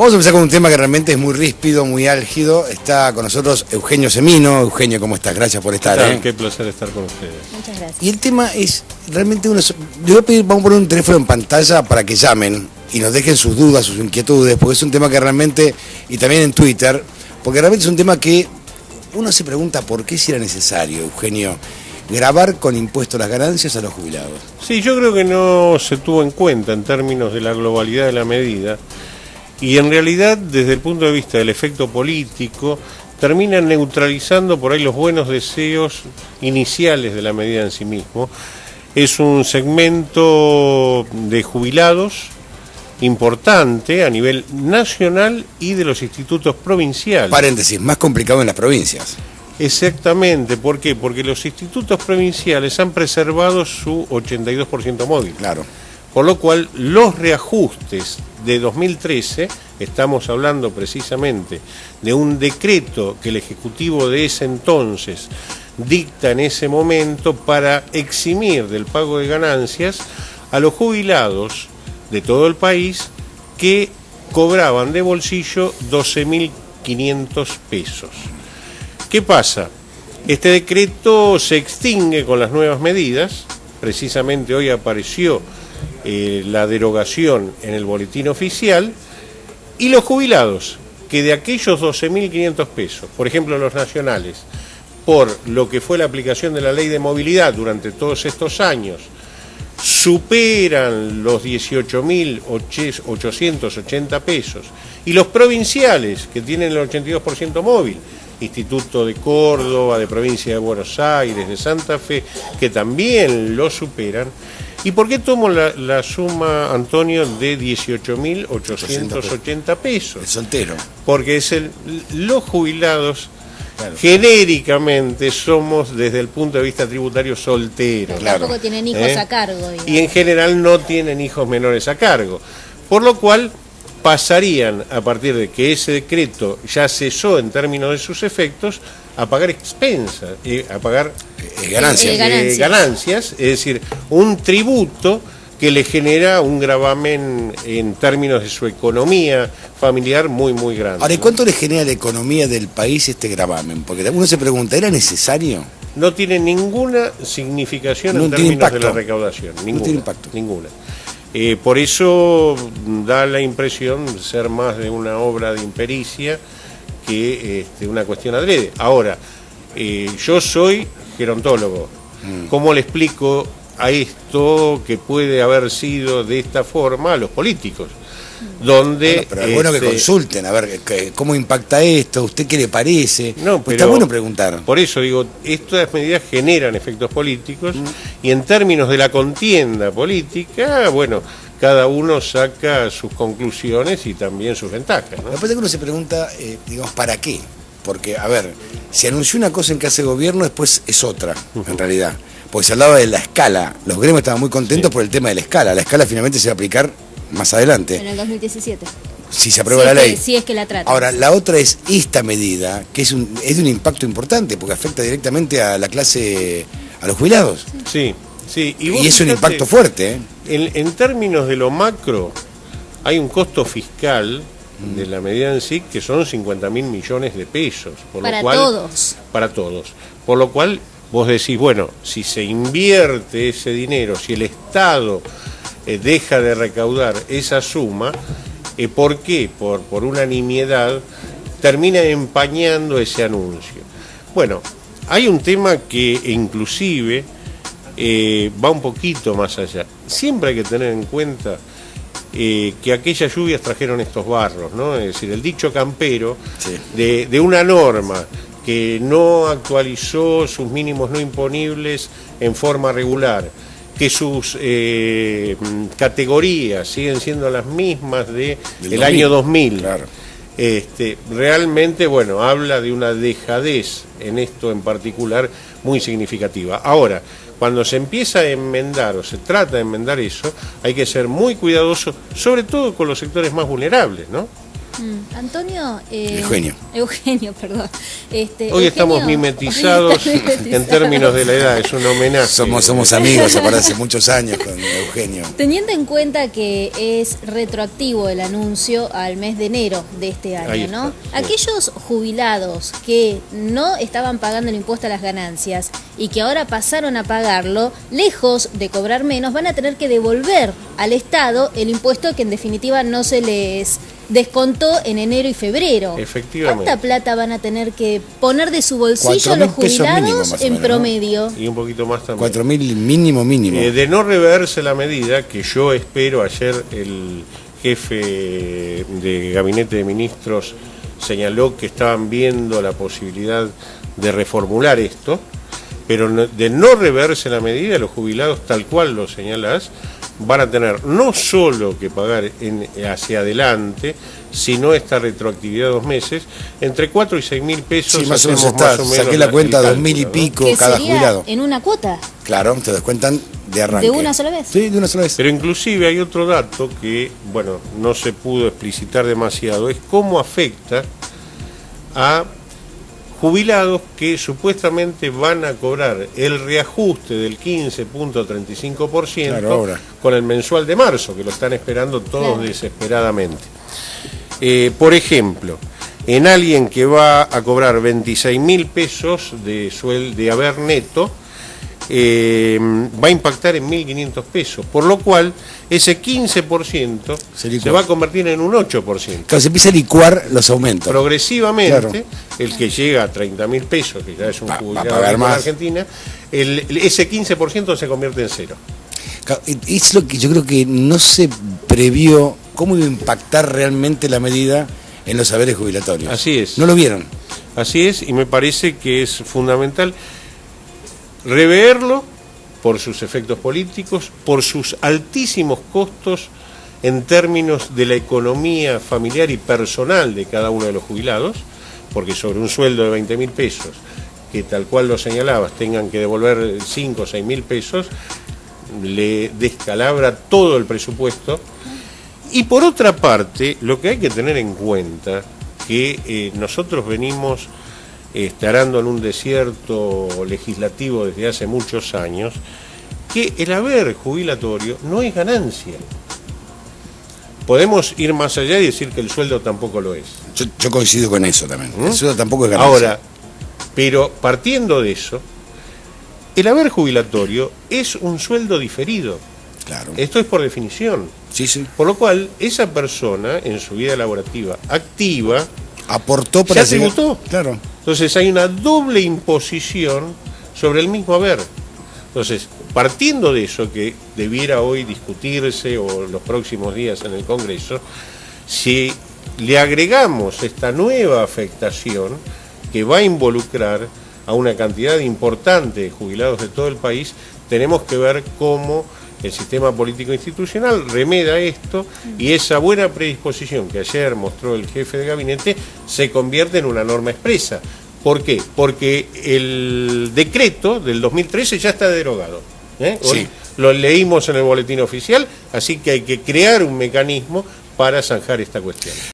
Vamos a empezar con un tema que realmente es muy ríspido, muy álgido. Está con nosotros Eugenio Semino. Eugenio, ¿cómo estás? Gracias por estar. Qué placer estar con ustedes. Muchas gracias. Y el tema es realmente les voy a pedir, vamos a poner un teléfono en pantalla para que llamen y nos dejen sus dudas, sus inquietudes, porque es un tema que realmente, y también en Twitter, porque realmente es un tema que uno se pregunta por qué si era necesario, Eugenio, grabar con impuestos las ganancias a los jubilados. Sí, yo creo que no se tuvo en cuenta en términos de la globalidad de la medida, y en realidad desde el punto de vista del efecto político terminan neutralizando por ahí los buenos deseos iniciales de la medida en sí mismo. Es un segmento de jubilados importante a nivel nacional y de los institutos provinciales. Paréntesis, más complicado en las provincias. Exactamente, ¿por qué? Porque los institutos provinciales han preservado su 82% móvil. Claro. Por lo cual, los reajustes de 2013, estamos hablando precisamente de un decreto que el Ejecutivo de ese entonces dicta en ese momento para eximir del pago de ganancias a los jubilados de todo el país que cobraban de bolsillo 12.500 pesos. ¿Qué pasa? Este decreto se extingue con las nuevas medidas, precisamente hoy apareció la derogación en el boletín oficial, y los jubilados que de aquellos 12.500 pesos, por ejemplo los nacionales, por lo que fue la aplicación de la ley de movilidad durante todos estos años, superan los 18.880 pesos, y los provinciales que tienen el 82% móvil, Instituto de Córdoba, de Provincia de Buenos Aires, de Santa Fe, que también lo superan. ¿Y por qué tomo la suma, Antonio, de 18.880 pesos? El soltero. Porque es los jubilados, claro, genéricamente somos desde el punto de vista tributario solteros. Claro. Tampoco tienen hijos a cargo. Digamos. Y en general no tienen hijos menores a cargo. Por lo cual pasarían, a partir de que ese decreto ya cesó en términos de sus efectos, a pagar expensas, a pagar ganancias, es decir, un tributo que le genera un gravamen en términos de su economía familiar muy, muy grande. Ahora, ¿y cuánto le genera a la economía del país este gravamen? Porque uno se pregunta, ¿era necesario? No tiene ninguna significación en términos de la recaudación. Ninguna, no tiene impacto. Ninguna. Por eso da la impresión de ser más de una obra de impericia que una cuestión adrede. Ahora, yo soy gerontólogo. ¿Cómo le explico a esto que puede haber sido de esta forma a los políticos? Donde, bueno, pero es bueno que consulten, a ver cómo impacta esto, ¿usted qué le parece? No, pero está bueno preguntar. Por eso digo, estas medidas generan efectos políticos y en términos de la contienda política, bueno, cada uno saca sus conclusiones y también sus ventajas, ¿no? Después de que uno se pregunta, digamos, ¿para qué? Porque, a ver, se anunció una cosa en que hace gobierno, después es otra, en realidad. Porque se hablaba de la escala, los gremios estaban muy contentos por el tema de la escala finalmente se va a aplicar más adelante. En el 2017. Si se aprueba la ley. Si es que la trata. Ahora, la otra es esta medida, que es de un impacto importante, porque afecta directamente a la clase, a los jubilados. Sí, sí. Y es un impacto fuerte, ¿eh? En términos de lo macro, hay un costo fiscal de la medida en sí que son 50.000 millones de pesos. Para todos. Para todos. Por lo cual, vos decís, bueno, si se invierte ese dinero, si el Estado deja de recaudar esa suma, ¿por qué? Por unanimidad termina empañando ese anuncio. Bueno, hay un tema que inclusive va un poquito más allá. Siempre hay que tener en cuenta que aquellas lluvias trajeron estos barros, ¿no? Es decir, el dicho campero, sí, de una norma que no actualizó sus mínimos no imponibles en forma regular, que sus categorías siguen siendo las mismas del año 2000. Claro. Realmente, bueno, habla de una dejadez en esto en particular muy significativa. Ahora, cuando se empieza a enmendar o se trata de enmendar eso, hay que ser muy cuidadoso, sobre todo con los sectores más vulnerables, ¿no? Antonio. Eugenio, perdón. Hoy estamos mimetizados en términos de la edad, es un homenaje. Somos amigos hace muchos años con Eugenio. Teniendo en cuenta que es retroactivo el anuncio al mes de enero de este año, ¿no? Sí. Aquellos jubilados que no estaban pagando el impuesto a las ganancias y que ahora pasaron a pagarlo, lejos de cobrar menos, van a tener que devolver al Estado el impuesto que en definitiva no se les descontó en enero y febrero. Efectivamente. ¿Cuánta plata van a tener que poner de su bolsillo los 4.000 pesos jubilados mínimo, más o en menos, promedio? Y un poquito más también. 4.000 mínimo. De no reverse la medida, que yo espero, ayer el jefe de gabinete de ministros señaló que estaban viendo la posibilidad de reformular esto, pero de no reverse la medida, los jubilados, tal cual lo señalás, van a tener no solo que pagar hacia adelante, sino esta retroactividad de 2 meses, entre 4 y 6 mil pesos. Sí, más o menos está. Saqué la cuenta, 2.000 y pico ¿Qué cada sería jubilado. en una cuota? Claro, te descuentan de arranque. ¿De una sola vez? Sí, de una sola vez. Pero inclusive hay otro dato que, bueno, no se pudo explicitar demasiado, es cómo afecta a jubilados que supuestamente van a cobrar el reajuste del 15.35%, claro, ahora, con el mensual de marzo, que lo están esperando todos, claro, desesperadamente. Por ejemplo, en alguien que va a cobrar 26.000 pesos de haber neto, va a impactar en 1.500 pesos, por lo cual ese 15% se va a convertir en un 8%. Claro, se empieza a licuar los aumentos. Progresivamente, claro, el que llega a 30.000 pesos, que ya es un jubilado en Argentina, ese 15% se convierte en cero. Es lo que yo creo que no se previó cómo iba a impactar realmente la medida en los haberes jubilatorios. Así es. No lo vieron. Así es, y me parece que es fundamental reverlo por sus efectos políticos, por sus altísimos costos en términos de la economía familiar y personal de cada uno de los jubilados, porque sobre un sueldo de 20.000 pesos, que tal cual lo señalabas, tengan que devolver 5 o 6.000 pesos, le descalabra todo el presupuesto. Y por otra parte, lo que hay que tener en cuenta, que nosotros venimos arando en un desierto legislativo desde hace muchos años, que el haber jubilatorio no es ganancia. Podemos ir más allá y decir que el sueldo tampoco lo es. Yo coincido con eso también. El sueldo tampoco es ganancia. Ahora, pero partiendo de eso, el haber jubilatorio es un sueldo diferido. Claro. Esto es por definición. Sí, sí. Por lo cual, esa persona en su vida laborativa activa aportó para se tributó. Claro. Entonces hay una doble imposición sobre el mismo haber. Entonces, partiendo de eso, que debiera hoy discutirse o los próximos días en el Congreso, si le agregamos esta nueva afectación que va a involucrar a una cantidad importante de jubilados de todo el país, tenemos que ver cómo el sistema político institucional remeda esto, y esa buena predisposición que ayer mostró el jefe de gabinete se convierte en una norma expresa. ¿Por qué? Porque el decreto del 2013 ya está derogado. Hoy lo leímos en el boletín oficial, así que hay que crear un mecanismo para zanjar esta cuestión.